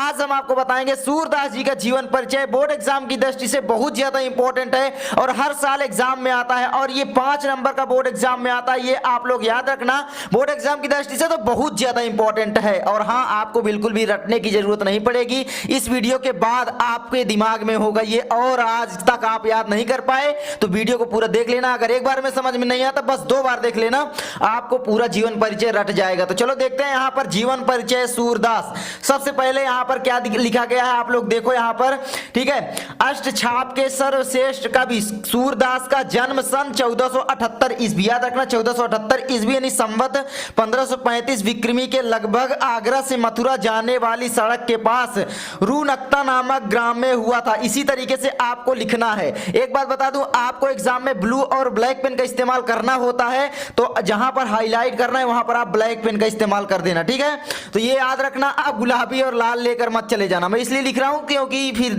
आज हम आपको बताएंगे सूरदास जी का जीवन परिचय। बोर्ड एग्जाम की दृष्टि से बहुत ज्यादा इंपॉर्टेंट है और हर साल एग्जाम में आता है और ये 5 नंबर का बोर्ड एग्जाम में आता है। ये आप लोग याद रखना, बोर्ड एग्जाम की दृष्टि से तो बहुत ज्यादा इंपॉर्टेंट है। और हाँ, आपको बिल्कुल भी रटने की जरूरत नहीं पड़ेगी। इस वीडियो के बाद आपके दिमाग में होगा ये और आज तक आप याद नहीं कर पाए तो वीडियो को पूरा देख लेना। अगर एक बार में समझ में नहीं आता बस 2 बार देख लेना, आपको पूरा जीवन परिचय रट जाएगा। तो चलो देखते हैं यहाँ पर जीवन परिचय सूरदास। सबसे पहले यहाँ पर क्या लिखा गया है आप लोग देखो यहाँ पर, ठीक है। अष्टछाप के सर्वश्रेष्ठ कवि सूरदास का जन्म सन 1478 ईस्वी, याद रखना 1478 ईस्वी यानी संवत 1535 विक्रमी के लगभग आगरा से मथुरा जाने वाली सड़क के पास रूनक्ता नामक ग्राम में हुआ था। इसी तरीके से आपको लिखना है। एक बात बता दूं, आपको एग्जाम में ब्लू और ब्लैक पेन का इस्तेमाल करना होता है, तो जहां पर हाईलाइट करना है वहां पर आप ब्लैक पेन का इस्तेमाल कर देना, ठीक है। तो ये याद रखना, आप गुलाबी और लाल लेकर मत चले जाना। मैं इसलिए लिख रहा हूं क्योंकि फिर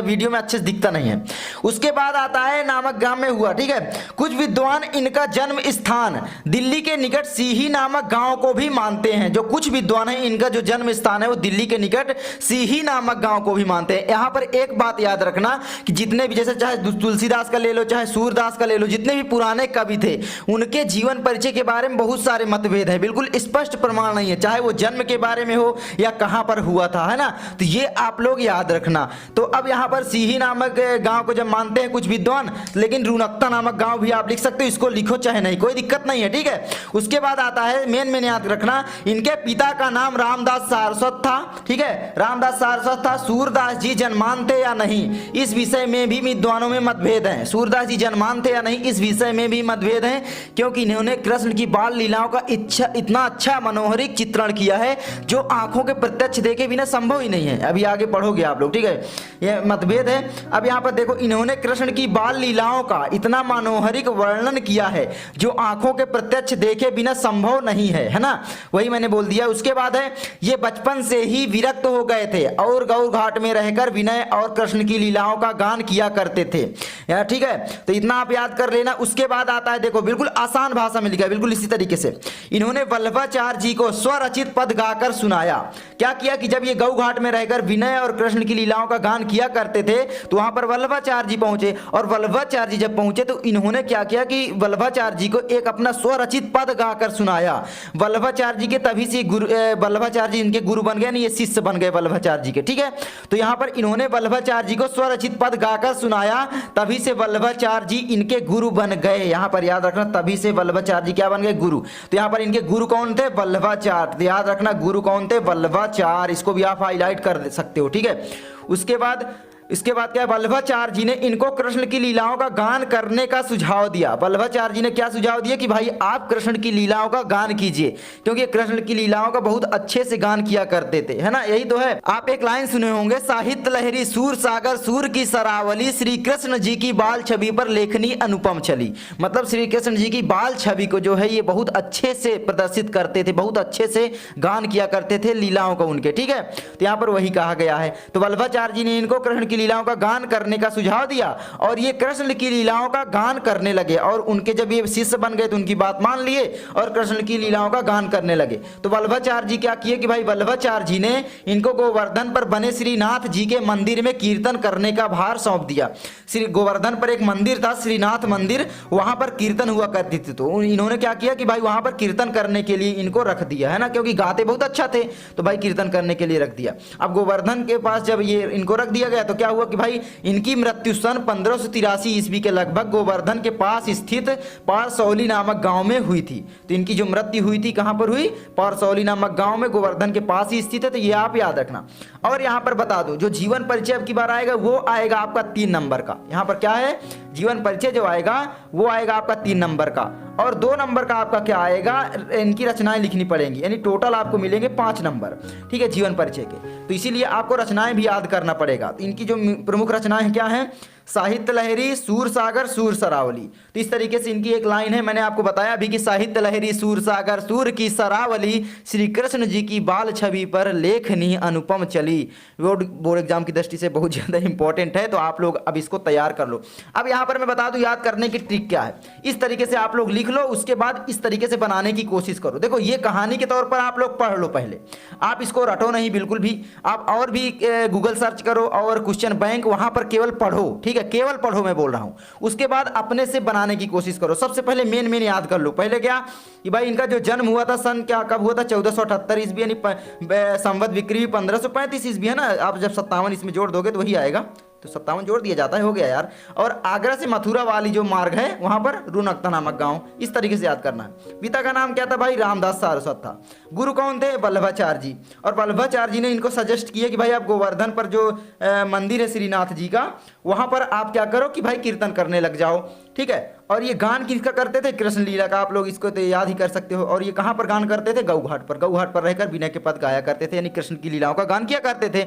वीडियो में अच्छे से दिखता नहीं है। उसके बाद आता है नामक ग्राम में हुआ, ठीक है। कुछ विद्वान इनका जन्म स्थान दिल्ली के निकट सीही नामक गांव को भी मानते हैं। जो कुछ विद्वान है इनका जो जन्म स्थान है वो दिल्ली के निकट सीही नामक गांव को भी मानते हैं। यहां पर एक बात याद रखना कि जितने भी, जैसे चाहे तुलसीदास का ले लो चाहे सूरदास का ले लो, जितने भी पुराने कवि थे उनके जीवन परिचय के बारे में बहुत सारे मतभेद है। बिल्कुल स्पष्ट प्रमाण नहीं है, चाहे वो जन्म के बारे में हो या कहां पर हुआ था, है ना। तो ये आप लोग याद रखना। तो अब यहां पर सीही नामक गांव को जब मानते हैं कुछ विद्वान, लेकिन रूनक्ता नामक गांव भी आप लिख सकते हो, इसको लिखो चाहे नहीं, कोई दिक्कत नहीं है, ठीक है। उसके बाद आता है मेन याद रखना, इनके पिता का नाम रामदास सारस्वत था, ठीक है। रामदास सारस्वत था। सूरदास जी जन्मान थे या नहीं, इस विषय में भी विद्वानों में मतभेद है। सूरदास जी जन्मान थे या नहीं इस विषय में भी मतभेद है, क्योंकि इन्होंने कृष्ण की बाल लीलाओं का इतना अच्छा मनोहरिक चित्रण किया है जो आंखों के प्रत्यक्ष देखे बिना संभव ही नहीं है। अभी आगे पढ़ोगे आप लोग, ठीक है। यह मतभेद है। अब यहाँ पर देखो, इन्होंने कृष्ण की बाल लीलाओं का इतना मनोहरिक वर्णन किया है जो आंखों के प्रत्यक्ष देखे बिना संभव नहीं है ना। वही मैंने बोल दिया। उसके बाद है, ये बचपन से ही विरक्त हो गए थे और गौर घाट में रहकर विनय और कृष्ण की लीलाओं का गान किया करते थे, ठीक है। तो इतना आप याद कर लेना। उसके बाद आता है, देखो बिल्कुल आसान भाषा में लिखा है, बिल्कुल इसी तरीके से। इन्होंने वल्लभाचार्य जी को स्वरचित पद गाकर सुनाया। क्या किया कि जब ये गौ घाट में रहकर विनय और कृष्ण की लीलाओं का गान किया करते थे तो वहां पर वल्लभाचार्य जी पहुंचे, और वल्लभाचार्य जी जब पहुंचे तो इन्होंने क्या किया कि वल्लभाचार्य जी को एक अपना स्वरचित पद गाकर सुनाया। वल्लभाचार्य जी के तभी से वल्लभाचार्य जी इनके गुरु बन गए, ये शिष्य बन गए वल्लभाचार्य जी के, ठीक है। तो यहां पर इन्होंने वल्लभाचार्य जी को स्वरचित पद गाकर सुनाया, तभी से वल्लभाचार्य जी इनके गुरु बन गए। यहां पर याद रखना, तभी से वल्लभाचार्य जी क्या बन गए, गुरु। तो यहां पर इनके गुरु कौन थे, वल्लभाचार्य। तो याद रखना गुरु कौन थे, वल्लभाचार्य। इसको भी आप हाईलाइट कर सकते हो, ठीक है। इसके बाद क्या है, वल्लभाचार्य जी ने इनको कृष्ण की लीलाओं का गान करने का सुझाव दिया। वल्लभाचार्य जी ने क्या सुझाव दिया कि भाई आप कृष्ण की लीलाओं का गान कीजिए, क्योंकि कृष्ण की लीलाओं का बहुत अच्छे से गान किया करते थे, है ना। यही तो है। आप एक लाइन सुने होंगे, साहित्य लहरी सूर सागर सूर की सरावली, श्री कृष्ण जी की बाल छवि पर लेखनी अनुपम चली। मतलब श्री कृष्ण जी की बाल छवि को जो है ये बहुत अच्छे से प्रदर्शित करते थे, बहुत अच्छे से गान किया करते थे लीलाओं का उनके, ठीक है। तो यहाँ पर वही कहा गया है। तो वल्लभाचार्य जी ने इनको कृष्ण की लीलाओं का गान करने का सुझाव दिया और ये कृष्ण की लीलाओं का गान करने लगे, और उनके जब ये शिष्य बन गए तो उनकी बात मान लिए और कृष्ण की लीलाओं का गान करने लगे। तो वल्लभाचार्य जी क्या किए कि भाई वल्लभाचार्य जी ने इनको गोवर्धन पर बने श्रीनाथ जी के मंदिर में कीर्तन करने का भार सौंप दिया। श्री गोवर्धन पर एक मंदिर था, श्रीनाथ मंदिर, वहां पर कीर्तन हुआ करती थी। तो इन्होंने क्या किया कि भाई वहां पर कीर्तन करने के लिए इनको रख दिया, है ना, क्योंकि गाते बहुत अच्छा थे तो भाई कीर्तन करने के लिए रख दिया। अब गोवर्धन के पास जब ये इनको रख दिया गया तो क्या हुआ कि भाई इनकी मृत्यु सन 1583 ईस्वी के लगभग गोवर्धन के पास स्थित पारसौली नामक गांव में हुई थी। तो इनकी जो मृत्यु हुई थी कहां पर हुई, पारसौली नामक गांव में, गोवर्धन के पास ही स्थित है। तो ये आप याद रखना। और यहां पर बता दो, जो जीवन परिचय अब की बार आएगा वो आएगा आपका 3 नंबर का। यहां पर क्या है, जीवन परिचय जो आएगा वो आएगा आपका 3 नंबर का, और 2 नंबर का आपका क्या आएगा, इनकी रचनाएं लिखनी पड़ेंगी, यानी टोटल आपको मिलेंगे 5 नंबर, ठीक है, जीवन परिचय के। तो इसीलिए आपको रचनाएं भी याद करना पड़ेगा। तो इनकी जो प्रमुख रचनाएं क्या हैं, साहित्य लहरी, सूर सागर, सूर सरावली। तो इस तरीके से इनकी एक लाइन है, मैंने आपको बताया अभी कि साहित्य लहरी, सूर सागर, सूर की सरावली, श्री कृष्ण जी की बाल छवि पर लेखनी अनुपम चली। बोर्ड एग्जाम की दृष्टि से बहुत ज़्यादा इंपॉर्टेंट है, तो आप लोग अब इसको तैयार कर लो। अब यहाँ पर मैं बता दूं याद करने की ट्रिक क्या है। इस तरीके से आप लोग लिख लो, उसके बाद इस तरीके से बनाने की कोशिश करो। देखो ये कहानी के तौर पर आप लोग पढ़ लो, पहले आप इसको रटो नहीं बिल्कुल भी। आप और भी गूगल सर्च करो और क्वेश्चन बैंक, वहां पर केवल पढ़ो, ठीक है, केवल पढ़ो मैं बोल रहा हूं। उसके बाद अपने से बनाने की कोशिश करो। सबसे पहले मेन याद कर लो। पहले क्या कि भाई इनका जो जन्म हुआ था सन क्या कब हुआ था, 1478 ईस्वी, यानी संवत विक्रमी 1535 ईस्वी है ना। आप जब 57 इसमें जोड़ दोगे तो वही आएगा, तो 57 जोड़ दिया जाता है, हो गया यार। और आगरा से मथुरा वाली जो मार्ग है वहां पर रुनकता नामक गांव, इस तरीके से याद करना है। पिता का नाम क्या था भाई, रामदास सारस्वत था। गुरु कौन थे, वल्लभाचार्य जी। और वल्लभाचार्य जी ने इनको सजेस्ट किया कि भाई आप गोवर्धन पर जो मंदिर है श्रीनाथ जी का, वहां पर आप क्या करो कि भाई कीर्तन करने लग जाओ, ठीक है। और ये गान किसका करते थे, कृष्ण लीला का, आप लोग इसको तो याद ही कर सकते हो। और ये कहाँ पर गान करते थे, गऊ घाट पर रहकर विनय के पद गाया करते थे, यानी कृष्ण की लीलाओं का गान किया करते थे।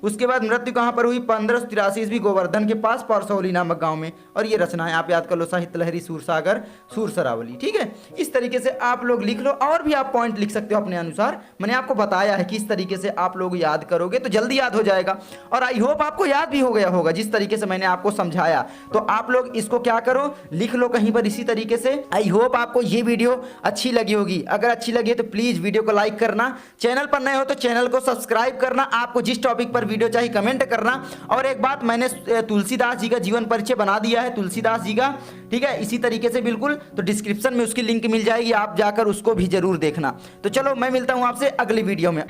उसके बाद मृत्यु कहाँ पर हुई, 1583 ईस्वी, गोवर्धन के पास परसौली नामक गांव में। और ये रचनाएं आप याद कर लो, साहित्य लहरी, सूर सागर, सूर सरावली, ठीक है। इस तरीके से आप लोग लिख लो, और भी आप पॉइंट लिख सकते हो अपने अनुसार। मैंने आपको बताया है कि इस तरीके से आप लोग याद करोगे तो जल्दी याद हो जाएगा। और आई होप आपको याद भी हो गया होगा जिस तरीके से मैंने आपको समझाया। तो आप लोग इसको क्या करो, लिख लो कहीं पर इसी तरीके से। आई होप आपको ये वीडियो अच्छी लगी होगी। अगर अच्छी लगी है तो प्लीज वीडियो को लाइक करना, चैनल पर नए हो तो चैनल को सब्सक्राइब करना, आपको जिस टॉपिक पर वीडियो चाहिए कमेंट करना। और एक बात, मैंने तुलसीदास जी का जीवन परिचय बना दिया है, तुलसीदास जी का, ठीक है, इसी तरीके से बिल्कुल। तो डिस्क्रिप्शन में उसकी लिंक मिल जाएगी, आप जाकर उसको भी जरूर देखना। तो चलो मैं मिलता हूं आपसे अगली वीडियो में।